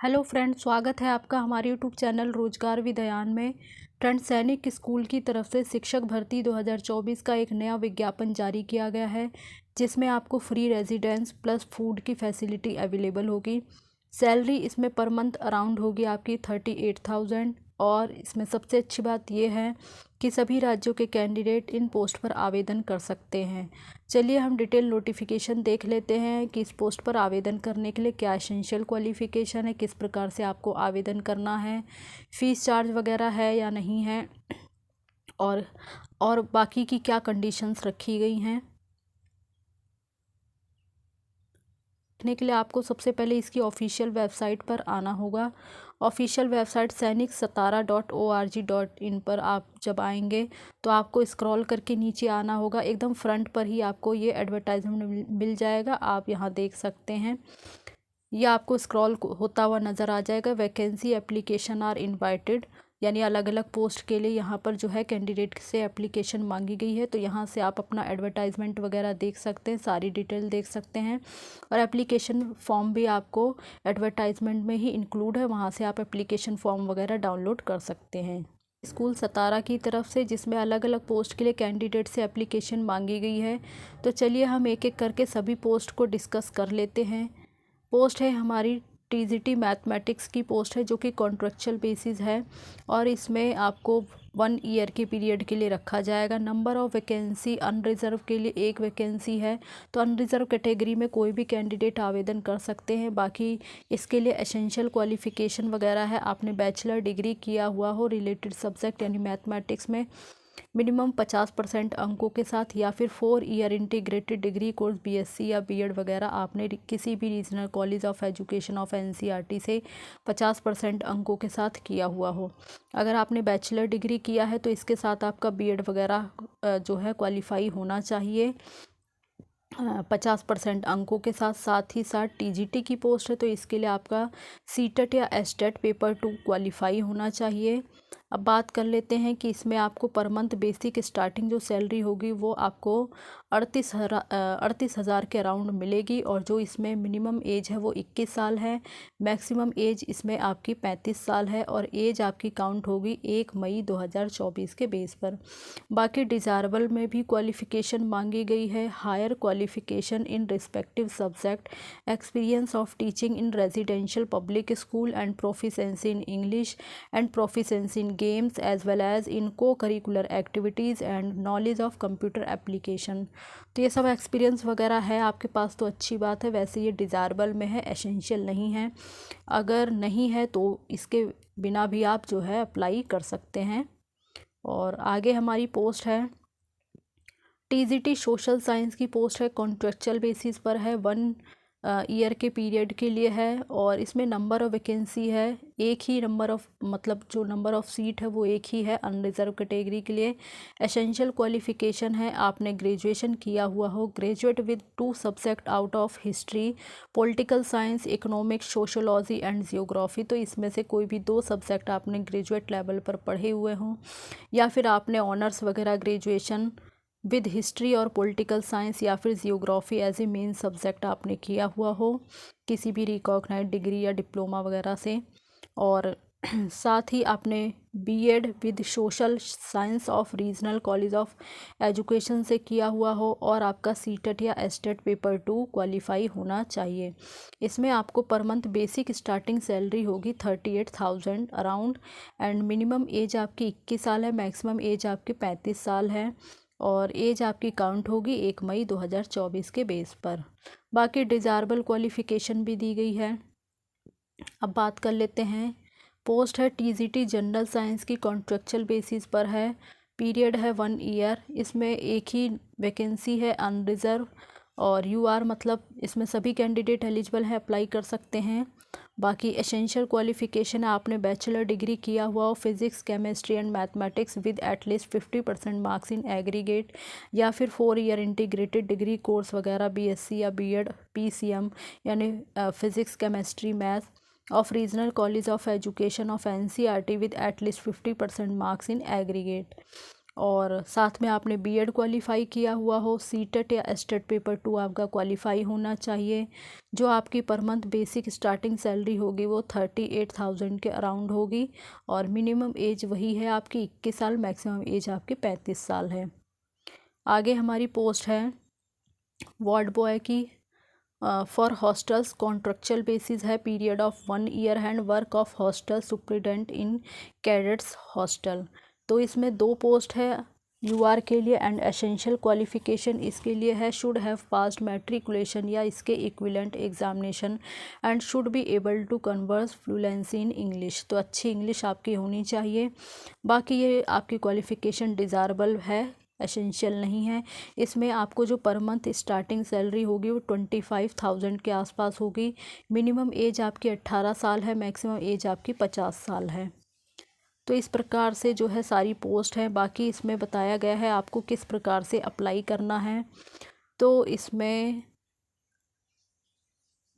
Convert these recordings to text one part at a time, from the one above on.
Hello friend, स्वागत है आपका हमारे यूट्यूब चैनल रोजगार विदयान में। फ्रेंड, सैनिक स्कूल की तरफ से शिक्षक भर्ती 2024 का एक नया विज्ञापन जारी किया गया है, जिसमें आपको फ्री रेजिडेंस प्लस फूड की फैसिलिटी अवेलेबल होगी। सैलरी इसमें पर मंथ अराउंड होगी आपकी 38,000। और इसमें सबसे अच्छी बात यह है कि सभी राज्यों के कैंडिडेट इन पोस्ट पर आवेदन कर सकते हैं। चलिए हम डिटेल नोटिफिकेशन देख लेते हैं कि इस पोस्ट पर आवेदन करने के लिए क्या एसेंशियल क्वालिफ़िकेशन है, किस प्रकार से आपको आवेदन करना है, फ़ीस चार्ज वगैरह है या नहीं है, और बाकी की क्या कंडीशंस रखी गई हैं। देखने के लिए आपको सबसे पहले इसकी ऑफिशियल वेबसाइट पर आना होगा। ऑफिशियल वेबसाइट sainikSatara.org.in पर आप जब आएंगे तो आपको स्क्रॉल करके नीचे आना होगा। एकदम फ्रंट पर ही आपको ये एडवर्टाइजमेंट मिल जाएगा, आप यहाँ देख सकते हैं। ये आपको स्क्रॉल होता हुआ नज़र आ जाएगा। वैकेंसी एप्लीकेशन आर इनवाइटेड, यानी अलग अलग पोस्ट के लिए यहाँ पर जो है कैंडिडेट से एप्लीकेशन मांगी गई है। तो यहाँ से आप अपना एडवर्टाइजमेंट वगैरह देख सकते हैं, सारी डिटेल देख सकते हैं। और एप्लीकेशन फॉर्म भी आपको एडवर्टाइजमेंट में ही इंक्लूड है, वहाँ से आप एप्लीकेशन फॉर्म वगैरह डाउनलोड कर सकते हैं। स्कूल सतारा की तरफ से, जिसमें अलग अलग पोस्ट के लिए कैंडिडेट से एप्लीकेशन मांगी गई है। तो चलिए हम एक एक करके सभी पोस्ट को डिस्कस कर लेते हैं। पोस्ट है हमारी टीजीटी मैथमेटिक्स की पोस्ट है, जो कि कॉन्ट्रेक्चुअल बेसिस है और इसमें आपको 1 ईयर के पीरियड के लिए रखा जाएगा। नंबर ऑफ़ वैकेंसी अनरिज़र्व के लिए 1 वैकेंसी है, तो अनरिज़र्व कैटेगरी में कोई भी कैंडिडेट आवेदन कर सकते हैं। बाकी इसके लिए एसेंशियल क्वालिफ़िकेशन वगैरह है, आपने बैचलर डिग्री किया हुआ हो रिलेटेड सब्जेक्ट यानी मैथमेटिक्स में मिनिमम 50% अंकों के साथ, या फिर 4 year integrated degree course BSc या बीएड वगैरह आपने किसी भी regional college of education of NCERT से 50% अंकों के साथ किया हुआ हो। अगर आपने बैचलर डिग्री किया है तो इसके साथ आपका बीएड वगैरह जो है क्वालिफाई होना चाहिए 50% अंकों के साथ। साथ ही साथ टीजीटी की पोस्ट है, तो इसके लिए आपका सीटेट या एसटेट पेपर 2 क्वालिफाई होना चाहिए। अब बात कर लेते हैं कि इसमें आपको पर मंथ बेसिक स्टार्टिंग जो सैलरी होगी वो आपको 38,000 के अराउंड मिलेगी। और जो इसमें मिनिमम एज है वो 21 साल है, मैक्सिमम एज इसमें आपकी 35 साल है, और एज आपकी काउंट होगी 1 मई 2024 के बेस पर। बाकी डिज़ायरेबल में भी क्वालिफ़िकेशन मांगी गई है। Higher qualification in respective subject, experience of teaching in residential public school and proficiency in English and proficiency in games as well as in co curricular activities and knowledge of computer application. तो ये सब experience वगैरह है आपके पास तो अच्छी बात है। वैसे ये डिज़ायरेबल में है, एसेंशियल नहीं है। अगर नहीं है तो इसके बिना भी आप जो है अप्लाई कर सकते हैं। और आगे हमारी पोस्ट है टीजीटी सोशल साइंस की पोस्ट है, कॉन्ट्रेक्चुअल बेसिस पर है, 1 ईयर के पीरियड के लिए है। और इसमें नंबर ऑफ़ वैकेंसी है, एक ही नंबर ऑफ़, मतलब जो नंबर ऑफ़ सीट है वो एक ही है अनरिजर्व कैटेगरी के लिए। एसेंशियल क्वालिफ़िकेशन है, आपने ग्रेजुएशन किया हुआ हो, graduate with 2 subject out of history, political science, economics, sociology and geography. तो इसमें से कोई भी 2 सब्जेक्ट आपने ग्रेजुएट लेवल पर पढ़े हुए हों, या फिर आपने ऑनर्स वगैरह ग्रेजुएशन विद हिस्ट्री और पॉलिटिकल साइंस या फिर geography as a main subject आपने किया हुआ हो किसी भी रिकॉग्नाइज्ड डिग्री या डिप्लोमा वगैरह से। और साथ ही आपने BEd with social science of regional college of education से किया हुआ हो, और आपका सीटेट या एसटेट पेपर 2 क्वालिफाई होना चाहिए। इसमें आपको per month basic starting salary होगी 38,000 अराउंड, एंड मिनिमम एज आपकी 21 साल है, मैक्सिमम एज आपकी 35 साल है, और एज आपकी काउंट होगी 1 मई 2024 के बेस पर। बाकी डिज़ायरेबल क्वालिफ़िकेशन भी दी गई है। अब बात कर लेते हैं, पोस्ट है टीजीटी जनरल साइंस की, कॉन्ट्रेक्चुअल बेसिस पर है, पीरियड है 1 ईयर, इसमें एक ही वैकेंसी है अनरिज़र्व। और यूआर मतलब इसमें सभी कैंडिडेट एलिजिबल हैं, अप्लाई कर सकते हैं। बाकी एसेंशियल क्वालिफ़िकेशन है, आपने बैचलर डिग्री किया हुआ हो physics, chemistry and mathematics with at least 50% marks in aggregate, या फिर 4 ईयर इंटीग्रेटेड डिग्री कोर्स वगैरह बीएससी या बीएड पीसीएम यानी physics, chemistry, math of regional college of education of NCERT with at least 50% marks in aggregate. और साथ में आपने BEd qualify किया हुआ हो, सीटेट या एसटेट पेपर 2 आपका क्वालिफ़ाई होना चाहिए। जो आपकी per month basic starting salary होगी वो 38,000 के अराउंड होगी और मिनिमम एज वही है आपकी 21 साल, मैक्सिमम एज आपकी 35 साल है। आगे हमारी पोस्ट है वार्ड बॉय की। फॉर हॉस्टल्स कॉन्ट्रेक्चुअल बेसिस है, period of 1 year hand work of hostel superintendent in cadets hostel. तो इसमें 2 पोस्ट है यूआर के लिए एंड एसेंशियल क्वालिफिकेशन इसके लिए है शुड हैव पास्ड मैट्रिकुलेशन या इसके equivalent examination and should be able to converse fluency in English. तो अच्छी इंग्लिश आपकी होनी चाहिए। बाकी ये आपकी क्वालिफिकेशन डिज़ायरेबल है, एसेंशियल नहीं है। इसमें आपको जो पर मंथ स्टार्टिंग सैलरी होगी वो 25,000 के आसपास होगी। मिनिमम एज आपकी 18 साल है, मैक्सिमम एज आपकी 50 साल है। तो इस प्रकार से जो है सारी पोस्ट है। बाकी इसमें बताया गया है आपको किस प्रकार से अप्लाई करना है। तो इसमें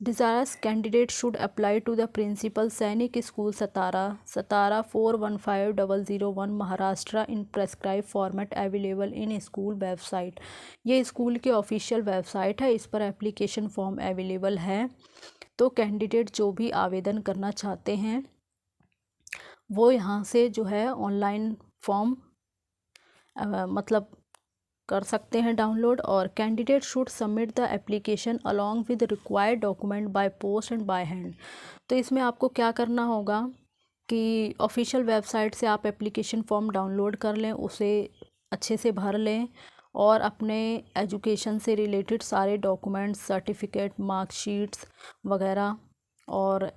desirous candidate should apply to the principal Sainik school Satara 415001 Maharashtra in prescribe format available in school website. ये स्कूल की ऑफिशियल वेबसाइट है, इस पर एप्लीकेशन फॉर्म अवेलेबल है। तो कैंडिडेट जो भी आवेदन करना चाहते हैं वो यहाँ से जो है ऑनलाइन फॉर्म मतलब कर सकते हैं डाउनलोड। और candidate should submit the application along with required document by post and by hand. तो इसमें आपको क्या करना होगा कि ऑफिशियल वेबसाइट से आप एप्लीकेशन फॉर्म डाउनलोड कर लें, उसे अच्छे से भर लें और अपने एजुकेशन से रिलेटेड सारे डॉक्यूमेंट्स, सर्टिफिकेट, मार्कशीट्स वगैरह और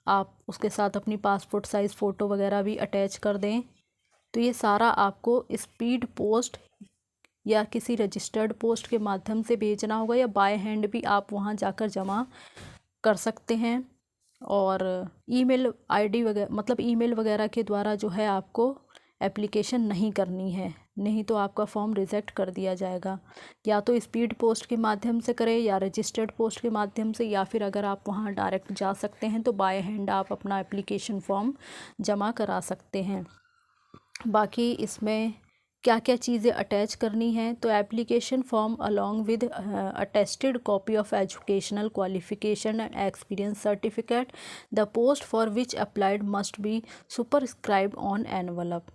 आप उसके साथ अपनी पासपोर्ट साइज़ फ़ोटो वगैरह भी अटैच कर दें। तो ये सारा आपको स्पीड पोस्ट या किसी रजिस्टर्ड पोस्ट के माध्यम से भेजना होगा या बाय हैंड भी आप वहाँ जाकर जमा कर सकते हैं। और ईमेल आईडी वगैरह मतलब ईमेल वगैरह के द्वारा जो है आपको एप्लीकेशन नहीं करनी है, नहीं तो आपका फॉर्म रिजेक्ट कर दिया जाएगा। या तो स्पीड पोस्ट के माध्यम से करें या रजिस्टर्ड पोस्ट के माध्यम से, या फिर अगर आप वहाँ डायरेक्ट जा सकते हैं तो बाय हैंड आप अपना एप्लीकेशन फॉर्म जमा करा सकते हैं। बाकी इसमें क्या क्या चीज़ें अटैच करनी है, तो application form along with attested copy of educational qualification and experience certificate the post for which applied must be superscribe on envelope.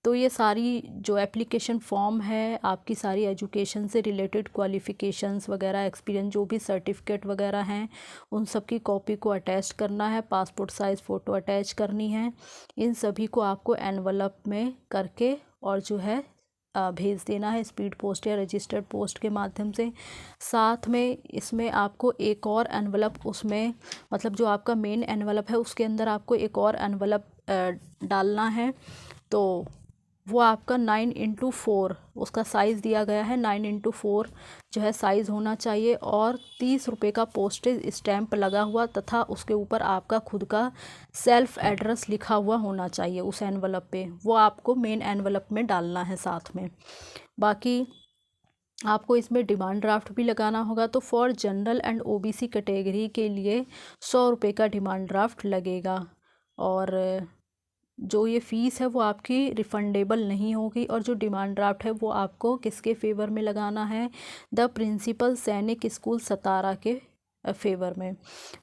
तो ये सारी जो एप्लीकेशन फॉर्म है आपकी सारी एजुकेशन से रिलेटेड क्वालिफ़िकेशंस वगैरह, एक्सपीरियंस, जो भी सर्टिफिकेट वगैरह हैं उन सब की कॉपी को अटैच करना है, पासपोर्ट साइज़ फ़ोटो अटैच करनी है। इन सभी को आपको एनवलप में करके और जो है भेज देना है स्पीड पोस्ट या रजिस्टर्ड पोस्ट के माध्यम से। साथ में इसमें आपको एक और एनवलप, उसमें मतलब जो आपका मेन एनवलप है उसके अंदर आपको एक और एनवलप डालना है। तो वो आपका 9x4 उसका साइज़ दिया गया है, 9x4 जो है साइज़ होना चाहिए और 30 रुपये का पोस्टेज स्टैंप लगा हुआ तथा उसके ऊपर आपका खुद का सेल्फ एड्रेस लिखा हुआ होना चाहिए उस एनवलप पे। वो आपको मेन एनवलप में डालना है साथ में। बाकी आपको इसमें डिमांड ड्राफ्ट भी लगाना होगा। तो for general and OBC category के लिए 100 रुपये का डिमांड ड्राफ्ट लगेगा और जो ये फ़ीस है वो आपकी रिफ़ंडेबल नहीं होगी। और जो डिमांड ड्राफ्ट है वो आपको किसके फेवर में लगाना है, द प्रिंसिपल सैनिक स्कूल सतारा के फेवर में।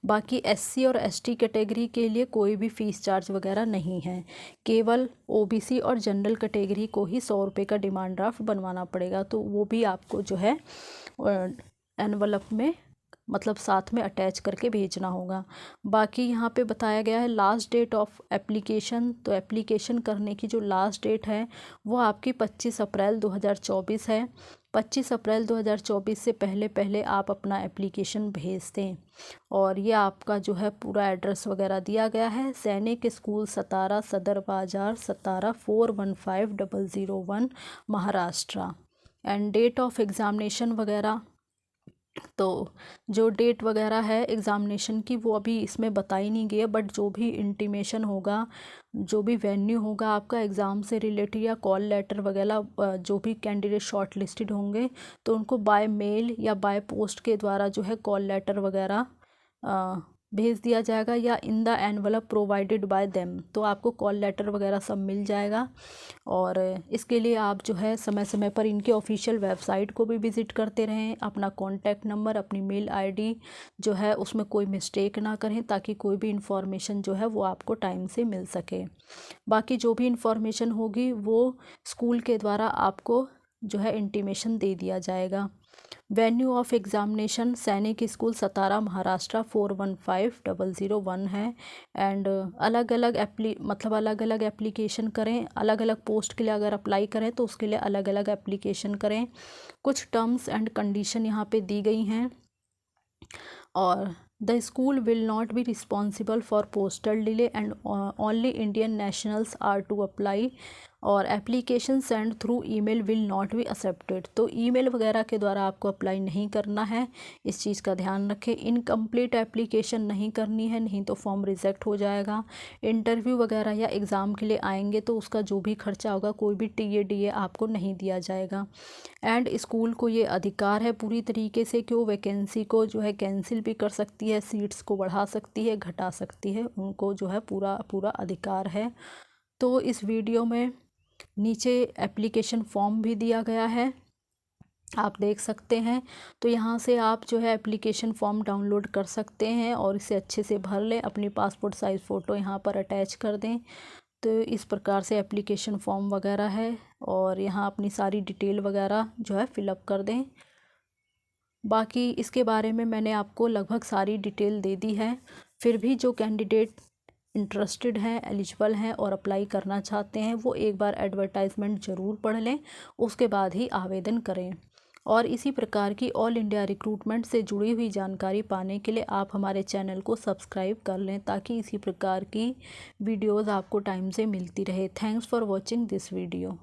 बाकी एससी और एसटी कैटेगरी के लिए कोई भी फ़ीस चार्ज वगैरह नहीं है, केवल ओबीसी और जनरल कैटेगरी को ही 100 रुपये का डिमांड ड्राफ्ट बनवाना पड़ेगा। तो वो भी आपको जो है एनवलप में मतलब साथ में अटैच करके भेजना होगा। बाकी यहाँ पे बताया गया है लास्ट डेट ऑफ एप्लीकेशन। तो एप्लीकेशन करने की जो लास्ट डेट है वो आपकी 25 अप्रैल 2024 है। 25 अप्रैल 2024 से पहले पहले आप अपना एप्लीकेशन भेज दें। और ये आपका जो है पूरा एड्रेस वगैरह दिया गया है, सैनिक school Satara, Sadar Bazaar, Satara 415001 Maharashtra. And date of examination वगैरह, तो जो डेट वगैरह है एग्ज़ामिनेशन की वो अभी इसमें बताई नहीं गई है, बट जो भी इंटीमेशन होगा, जो भी वेन्यू होगा आपका एग्ज़ाम से रिलेटेड या कॉल लेटर वगैरह, जो भी कैंडिडेट शॉर्ट लिस्टेड होंगे तो उनको बाय मेल या बाय पोस्ट के द्वारा जो है कॉल लेटर वगैरह भेज दिया जाएगा या in the envelope provided by them, तो आपको कॉल लेटर वगैरह सब मिल जाएगा। और इसके लिए आप जो है समय समय पर इनके ऑफिशियल वेबसाइट को भी विज़िट करते रहें, अपना कॉन्टैक्ट नंबर, अपनी मेल आईडी जो है उसमें कोई मिस्टेक ना करें, ताकि कोई भी इंफॉर्मेशन जो है वो आपको टाइम से मिल सके। बाकी जो भी इंफॉर्मेशन होगी वो स्कूल के द्वारा आपको जो है इंटीमेशन दे दिया जाएगा। वेन्यू ऑफ एग्ज़ामिनेशन सैनिक स्कूल सतारा महाराष्ट्र 415001 है। एंड अलग अलग अलग अलग एप्लीकेशन करें, अलग अलग पोस्ट के लिए अगर अप्लाई करें तो उसके लिए अलग अलग एप्लीकेशन करें। कुछ टर्म्स एंड कंडीशन यहाँ पे दी गई हैं। और the school will not be responsible for postal delay and only Indian nationals are to apply, और application send through email will not be accepted. तो ईमेल वगैरह के द्वारा आपको अप्लाई नहीं करना है, इस चीज़ का ध्यान रखें। इनकम्प्लीट एप्लीकेशन नहीं करनी है, नहीं तो फॉर्म रिजेक्ट हो जाएगा। इंटरव्यू वगैरह या एग्ज़ाम के लिए आएंगे तो उसका जो भी खर्चा होगा कोई भी टीए आपको नहीं दिया जाएगा। एंड स्कूल को ये अधिकार है पूरी तरीके से कि वो वैकेंसी को जो है कैंसिल भी कर सकती है, सीट्स को बढ़ा सकती है, घटा सकती है, उनको जो है पूरा पूरा अधिकार है। तो इस वीडियो में नीचे एप्लीकेशन फॉर्म भी दिया गया है, आप देख सकते हैं। तो यहाँ से आप जो है एप्लीकेशन फॉर्म डाउनलोड कर सकते हैं और इसे अच्छे से भर लें, अपनी पासपोर्ट साइज़ फ़ोटो यहाँ पर अटैच कर दें। तो इस प्रकार से एप्लीकेशन फॉर्म वगैरह है, और यहाँ अपनी सारी डिटेल वगैरह जो है फिलअप कर दें। बाकी इसके बारे में मैंने आपको लगभग सारी डिटेल दे दी है। फिर भी जो कैंडिडेट इंटरेस्टेड हैं, एलिजिबल हैं और अप्लाई करना चाहते हैं, वो एक बार एडवर्टाइजमेंट ज़रूर पढ़ लें, उसके बाद ही आवेदन करें। और इसी प्रकार की ऑल इंडिया रिक्रूटमेंट से जुड़ी हुई जानकारी पाने के लिए आप हमारे चैनल को सब्सक्राइब कर लें, ताकि इसी प्रकार की वीडियोज़ आपको टाइम से मिलती रहे। Thanks for watching this video.